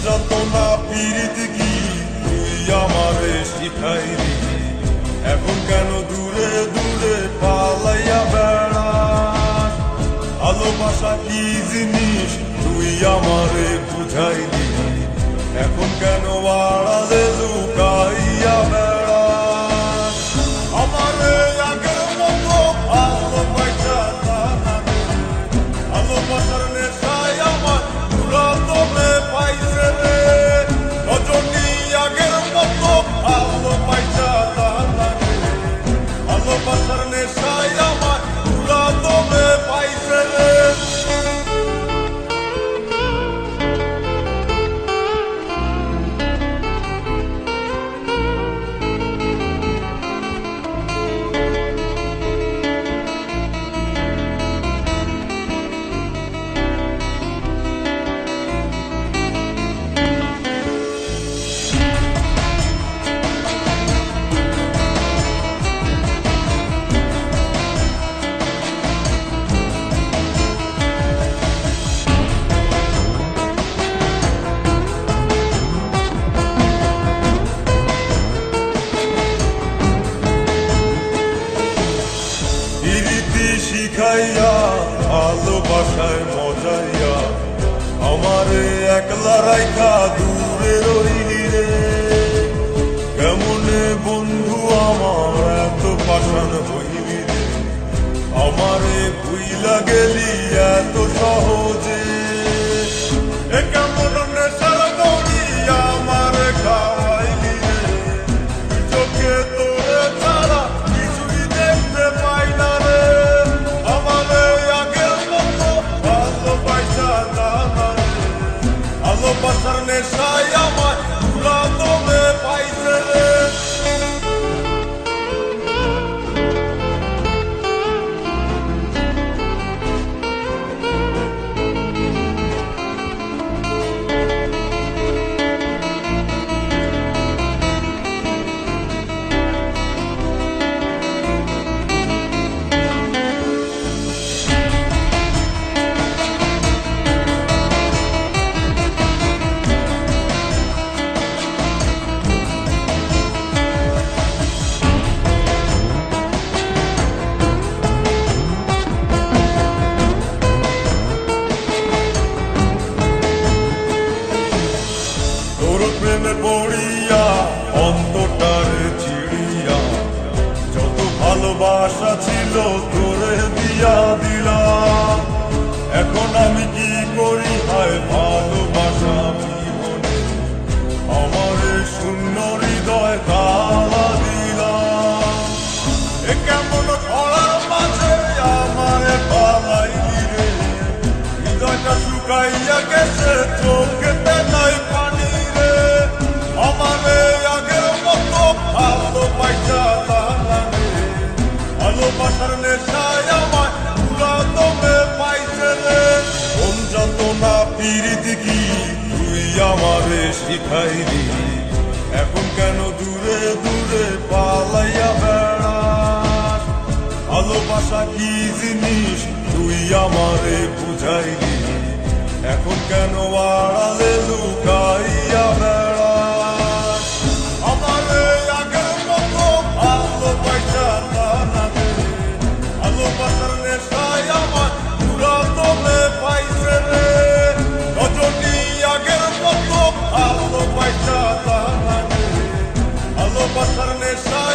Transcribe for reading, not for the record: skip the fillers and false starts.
যন্ত্রণা পীড়িত কি তুই আমারে শিখাইলি, এখন কেন দূরে দূরে পালাইয়া বেড়াস? ভালোবাসা কি জিনিস তুই আমারে বুঝাইলি, এখন কেন আড়ালে লুকাইয়া বেড়াস? আমারে আগের মতো ভালোবাসা জানা রে, ভালোবাসার নেশায় আমার পুরাতনে পাইছে রে। রজনী আগের মতো ভালোবাসা জানা রে, ভালোবাসার নেশায় আমার পুরাতনে পাইছে রে। শিখাইয়া ভালোবাসায় মজাইয়া আমারে একলা রাইখা দূরে রইলি রে। কেমনে বন্ধু আমার এত পাষাণ হইলি রে, আমারে ভুইলা গেলি এত সহজে। কেমন নেশার দড়ি আমারে খাওয়াইলি রে, চোখে তোরে ছাড়া কিছুই দেখতে পাই না রে। ভালোবাসার নেশায় আমার পুরাতনে পাইছে রে। প্রেমে পড়িয়া অন্তরটারে ছিড়িয়া যত ভালোবাসা ছিল তোরে দিয়া দিলাম। এখন আমি কি করি হায় ভালোবাসা জীবনে, আমারে শূন্য হৃদয় তালা দিলাম। কেমন খরার মাঝে আমারে পালাইলি রে, হৃদয়টা শুকাইয়া গেছে চোখেতে নাই পানি রে। আমারে আগের মতো ভালোবাসা জানা রে, ভালোবাসার নেশায় আমার পুরাতনে পাইছে রে। কোন যন্ত্রণা পীড়িত কি তুই আমারে শিখাইলি, এখন কেন দূরে দূরে পালাইয়া বেড়াস? ভালোবাসা কি জিনিস তুই আমারে বুঝাইলি, এখন কেন আড়ালে লুকাইয়া বেড়াস? আমারে আগের মতো ভালোবাসা জানা রে, ভালোবাসার নেশায় আমার পুরাতনে পাইছে রে। রজনী আগের মতো ভালোবাসা জানা রে, ভালোবাসার নেশায়